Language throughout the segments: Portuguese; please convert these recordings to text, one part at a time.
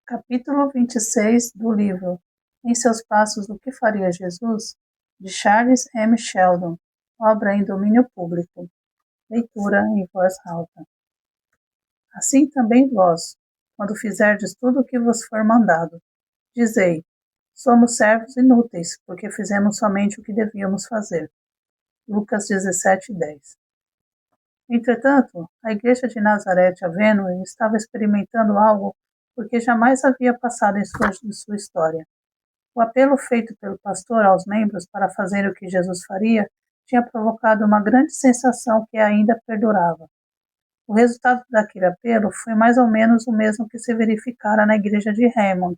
Capítulo 26 do livro Em seus passos o que faria Jesus? De Charles M. Sheldon, obra em domínio público. Leitura em voz alta. Assim também vós, quando fizerdes tudo o que vos for mandado, dizei, somos servos inúteis, porque fizemos somente o que devíamos fazer. Lucas 17:10. Entretanto, a igreja de Nazaré Avenue estava experimentando algo porque jamais havia passado em sua história. O apelo feito pelo pastor aos membros para fazer o que Jesus faria tinha provocado uma grande sensação que ainda perdurava. O resultado daquele apelo foi mais ou menos o mesmo que se verificara na igreja de Hammond.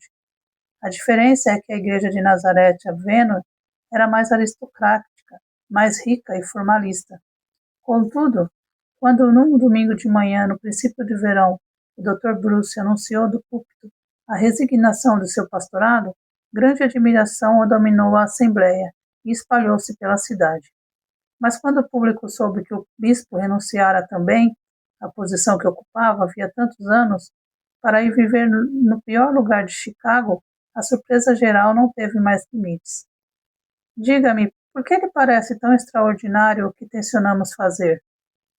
A diferença é que a igreja de Nazaré Avenue era mais aristocrática, mais rica e formalista. Contudo, quando num domingo de manhã, no princípio de verão, o Dr. Bruce anunciou do púlpito a resignação do seu pastorado, grande admiração dominou a assembleia e espalhou-se pela cidade. Mas quando o público soube que o bispo renunciara também à posição que ocupava havia tantos anos, para ir viver no pior lugar de Chicago, a surpresa geral não teve mais limites. Diga-me, por que lhe parece tão extraordinário o que tencionamos fazer?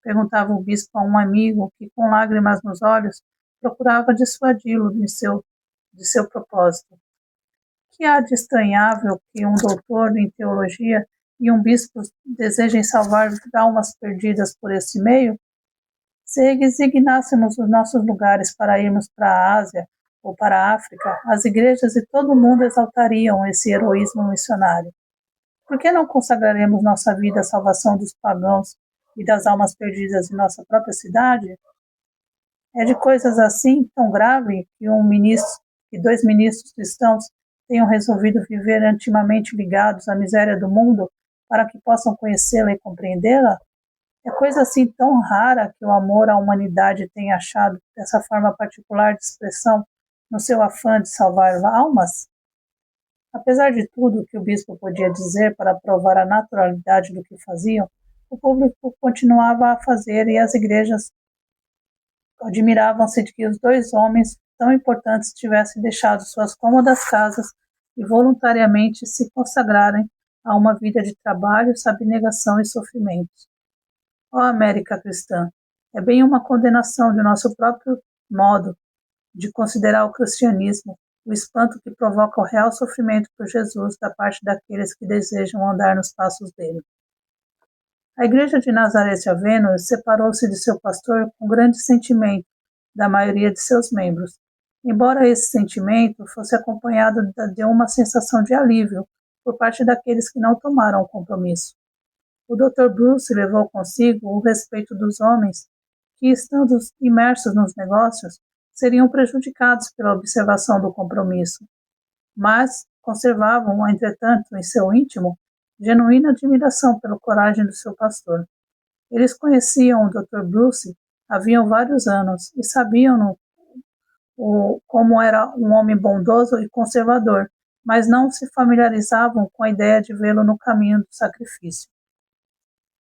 Perguntava o bispo a um amigo que, com lágrimas nos olhos, procurava dissuadi-lo de seu propósito. Que há de estranhável que um doutor em teologia e um bispo desejem salvar almas perdidas por esse meio? Se resignássemos os nossos lugares para irmos para a Ásia ou para a África, as igrejas e todo o mundo exaltariam esse heroísmo missionário. Por que não consagraremos nossa vida à salvação dos pagãos e das almas perdidas em nossa própria cidade? É de coisas assim tão grave que um ministro e dois ministros cristãos tenham resolvido viver intimamente ligados à miséria do mundo para que possam conhecê-la e compreendê-la? É coisa assim tão rara que o amor à humanidade tenha achado essa forma particular de expressão no seu afã de salvar almas? Apesar de tudo o que o bispo podia dizer para provar a naturalidade do que faziam, o público continuava a fazer e as igrejas admiravam-se de que os dois homens tão importantes tivessem deixado suas cômodas casas e voluntariamente se consagrarem a uma vida de trabalho, abnegação e sofrimentos. Ó América cristã, é bem uma condenação de nosso próprio modo de considerar o cristianismo, o espanto que provoca o real sofrimento por Jesus da parte daqueles que desejam andar nos passos dele. A igreja de Nazaré Avenue separou-se de seu pastor com grande sentimento da maioria de seus membros, embora esse sentimento fosse acompanhado de uma sensação de alívio por parte daqueles que não tomaram o compromisso. O Dr. Bruce levou consigo o respeito dos homens que, estando imersos nos negócios, seriam prejudicados pela observação do compromisso, mas conservavam, entretanto, em seu íntimo, genuína admiração pela coragem do seu pastor. Eles conheciam o Dr. Bruce haviam vários anos e sabiam como era um homem bondoso e conservador, mas não se familiarizavam com a ideia de vê-lo no caminho do sacrifício.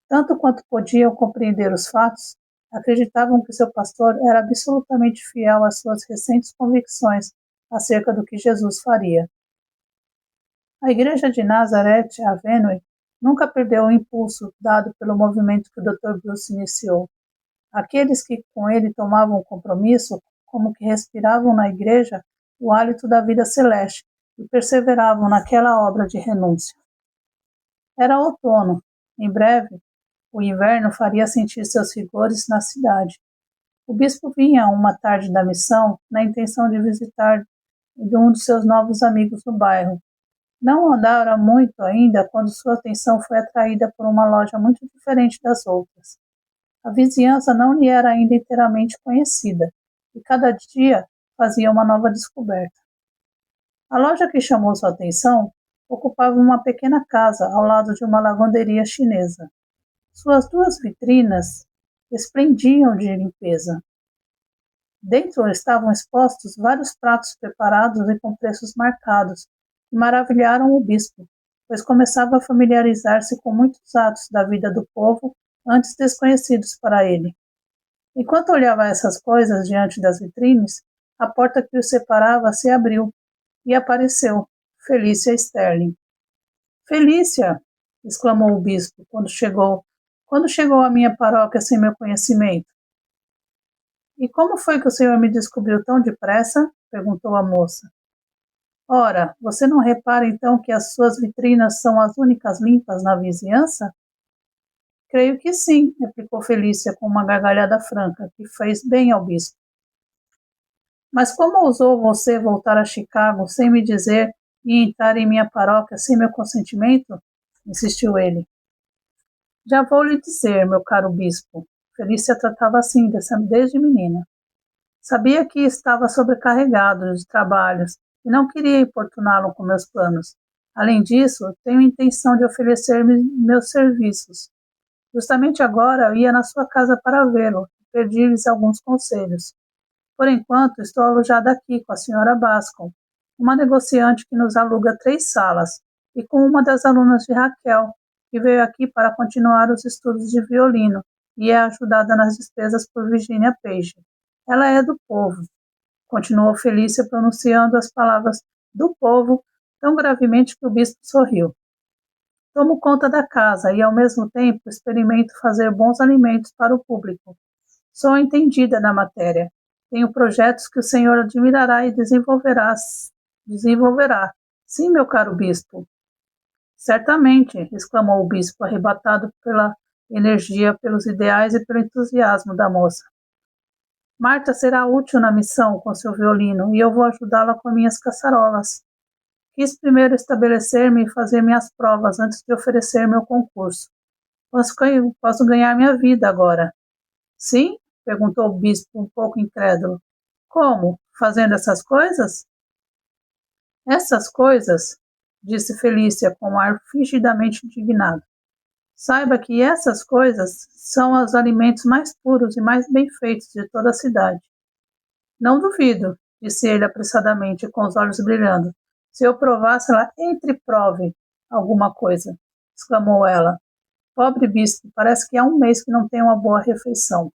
Tanto quanto podiam compreender os fatos, acreditavam que seu pastor era absolutamente fiel às suas recentes convicções acerca do que Jesus faria. A igreja de Nazaré Avenue nunca perdeu o impulso dado pelo movimento que o Dr. Bruce iniciou. Aqueles que com ele tomavam o compromisso, como que respiravam na igreja o hálito da vida celeste e perseveravam naquela obra de renúncia. Era outono. Em breve, o inverno faria sentir seus rigores na cidade. O bispo vinha uma tarde da missão na intenção de visitar um dos seus novos amigos no bairro. Não andara muito ainda quando sua atenção foi atraída por uma loja muito diferente das outras. A vizinhança não lhe era ainda inteiramente conhecida, e cada dia fazia uma nova descoberta. A loja que chamou sua atenção ocupava uma pequena casa ao lado de uma lavanderia chinesa. Suas duas vitrinas esplendiam de limpeza. Dentro estavam expostos vários pratos preparados e com preços marcados, que maravilharam o bispo, pois começava a familiarizar-se com muitos atos da vida do povo antes desconhecidos para ele. Enquanto olhava essas coisas diante das vitrines, a porta que os separava se abriu e apareceu Felícia Sterling. Felícia! Exclamou o bispo quando chegou à minha paróquia sem meu conhecimento. E como foi que o senhor me descobriu tão depressa? Perguntou a moça. Ora, você não repara então que as suas vitrinas são as únicas limpas na vizinhança? Creio que sim, replicou Felícia com uma gargalhada franca, que fez bem ao bispo. Mas como ousou você voltar a Chicago sem me dizer e entrar em minha paróquia sem meu consentimento? Insistiu ele. Já vou lhe dizer, meu caro bispo. Felícia tratava assim desde menina. Sabia que estava sobrecarregado de trabalhos e não queria importuná-lo com meus planos. Além disso, tenho intenção de oferecer-me meus serviços. Justamente agora eu ia na sua casa para vê-lo e pedir-lhes alguns conselhos. Por enquanto, estou alojada aqui com a senhora Bascom, uma negociante que nos aluga 3 salas, e com uma das alunas de Raquel, que veio aqui para continuar os estudos de violino e é ajudada nas despesas por Virginia Page. Ela é do povo, continuou Felícia pronunciando as palavras do povo tão gravemente que o bispo sorriu. Tomo conta da casa e, ao mesmo tempo, experimento fazer bons alimentos para o público. Sou entendida na matéria. Tenho projetos que o senhor admirará e desenvolverá. Sim, meu caro bispo. Certamente, exclamou o bispo, arrebatado pela energia, pelos ideais e pelo entusiasmo da moça. Marta será útil na missão com seu violino e eu vou ajudá-la com minhas caçarolas. Quis primeiro estabelecer-me e fazer minhas provas antes de oferecer meu concurso. Posso ganhar minha vida agora. Sim? Perguntou o bispo, um pouco incrédulo. Como? Fazendo essas coisas? Essas coisas, disse Felícia com um ar fingidamente indignado. Saiba que essas coisas são os alimentos mais puros e mais bem feitos de toda a cidade. Não duvido, disse ele apressadamente, com os olhos brilhando. Se eu provasse, ela prove alguma coisa, exclamou ela. Pobre bispo, parece que há um mês que não tem uma boa refeição.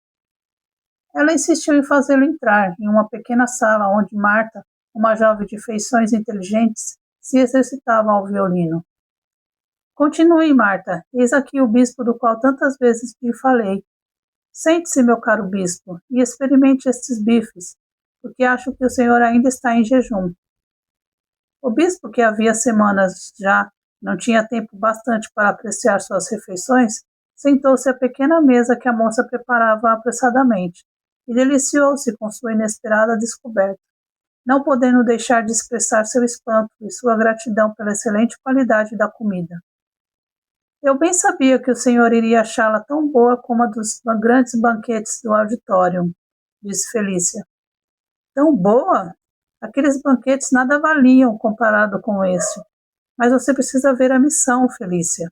Ela insistiu em fazê-lo entrar em uma pequena sala onde Marta, uma jovem de feições inteligentes, se exercitava ao violino. Continue, Marta, eis aqui o bispo do qual tantas vezes lhe falei. Sente-se, meu caro bispo, e experimente estes bifes, porque acho que o senhor ainda está em jejum. O bispo, que havia semanas já não tinha tempo bastante para apreciar suas refeições, sentou-se à pequena mesa que a moça preparava apressadamente e deliciou-se com sua inesperada descoberta, não podendo deixar de expressar seu espanto e sua gratidão pela excelente qualidade da comida. Eu bem sabia que o senhor iria achá-la tão boa como a dos grandes banquetes do auditório, disse Felícia. Tão boa? Aqueles banquetes nada valiam comparado com esse. Mas você precisa ver a missão, Felícia.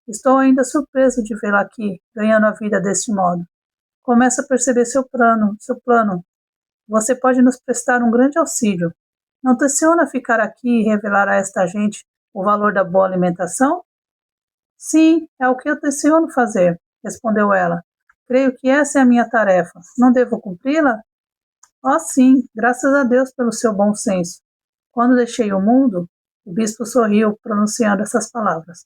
Estou ainda surpreso de vê-la aqui, ganhando a vida deste modo. Começo a perceber seu plano. Você pode nos prestar um grande auxílio. Não tenciona ficar aqui e revelar a esta gente o valor da boa alimentação? Sim, é o que eu tenciono fazer, respondeu ela. Creio que essa é a minha tarefa. Não devo cumpri-la? Oh, sim, graças a Deus pelo seu bom senso. Quando deixei o mundo, o bispo sorriu, pronunciando essas palavras.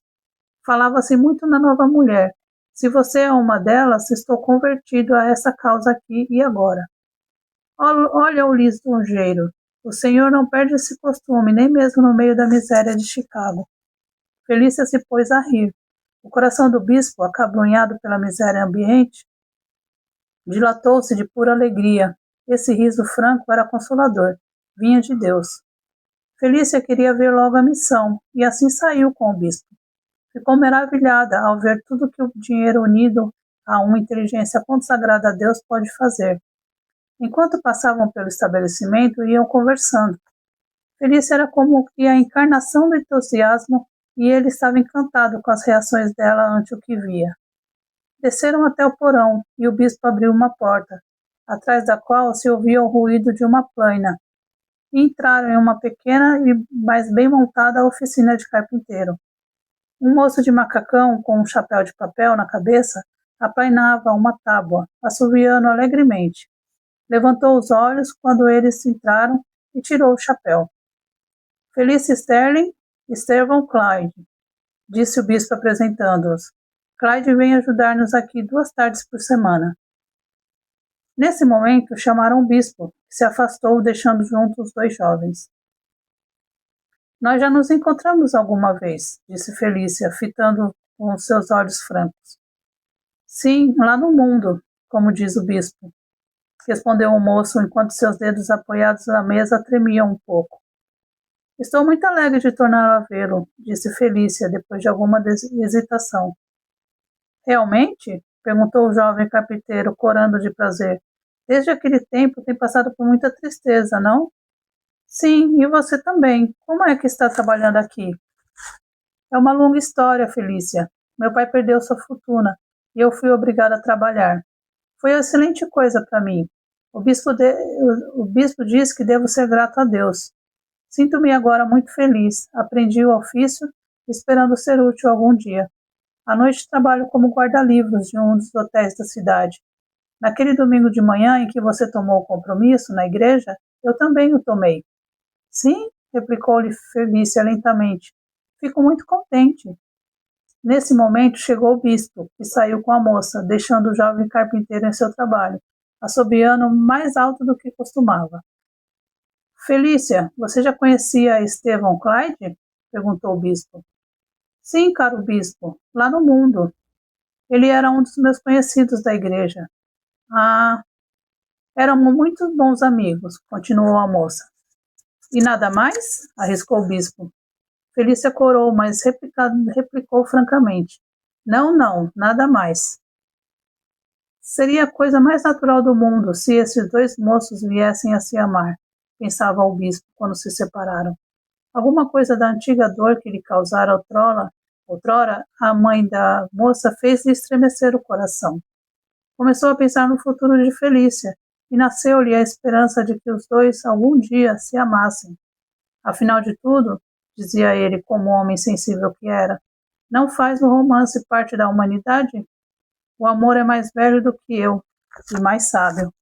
Falava-se muito na nova mulher. Se você é uma delas, estou convertido a essa causa aqui e agora. Olha o lisonjeiro. O senhor não perde esse costume, nem mesmo no meio da miséria de Chicago. Felícia se pôs a rir. O coração do bispo, acabrunhado pela miséria ambiente, dilatou-se de pura alegria. Esse riso franco era consolador. Vinha de Deus. Felícia queria ver logo a missão, e assim saiu com o bispo. Ficou maravilhada ao ver tudo que o dinheiro unido a uma inteligência consagrada a Deus pode fazer. Enquanto passavam pelo estabelecimento, iam conversando. Felícia era como que a encarnação do entusiasmo e ele estava encantado com as reações dela ante o que via. Desceram até o porão e o bispo abriu uma porta, atrás da qual se ouvia o ruído de uma plaina, e entraram em uma pequena e mais bem montada oficina de carpinteiro. Um moço de macacão, com um chapéu de papel na cabeça, aplainava uma tábua, assoviando alegremente. Levantou os olhos quando eles entraram e tirou o chapéu. Felícia Sterling e Stephen Clyde, disse o bispo apresentando-os. Clyde vem ajudar-nos aqui 2 tardes por semana. Nesse momento, chamaram o bispo, que se afastou, deixando juntos os 2 jovens. Nós já nos encontramos alguma vez, disse Felícia, fitando com seus olhos francos. Sim, lá no mundo, como diz o bispo, respondeu o moço enquanto seus dedos apoiados na mesa tremiam um pouco. Estou muito alegre de torná-lo a vê-lo, disse Felícia, depois de alguma hesitação. Realmente? Perguntou o jovem carpinteiro, corando de prazer. Desde aquele tempo tem passado por muita tristeza, não? Sim, e você também. Como é que está trabalhando aqui? É uma longa história, Felícia. Meu pai perdeu sua fortuna e eu fui obrigada a trabalhar. Foi uma excelente coisa para mim. O bispo diz que devo ser grato a Deus. Sinto-me agora muito feliz. Aprendi o ofício, esperando ser útil algum dia. À noite trabalho como guarda-livros de um dos hotéis da cidade. Naquele domingo de manhã em que você tomou o compromisso na igreja, eu também o tomei. Sim, replicou-lhe Felícia lentamente. Fico muito contente. Nesse momento chegou o bispo, que saiu com a moça, deixando o jovem carpinteiro em seu trabalho, assobiando mais alto do que costumava. Felícia, você já conhecia Stephen Clyde? Perguntou o bispo. Sim, caro bispo, lá no mundo. Ele era um dos meus conhecidos da igreja. Ah, éramos muito bons amigos, continuou a moça. E nada mais? Arriscou o bispo. Felícia corou, mas replicou francamente. Não, nada mais. Seria a coisa mais natural do mundo se esses 2 moços viessem a se amar, pensava o bispo quando se separaram. Alguma coisa da antiga dor que lhe causara outrora, a mãe da moça fez-lhe estremecer o coração. Começou a pensar no futuro de Felícia, e nasceu-lhe a esperança de que os 2 algum dia se amassem. Afinal de tudo, dizia ele como homem sensível que era, não faz o romance parte da humanidade? O amor é mais velho do que eu, e mais sábio.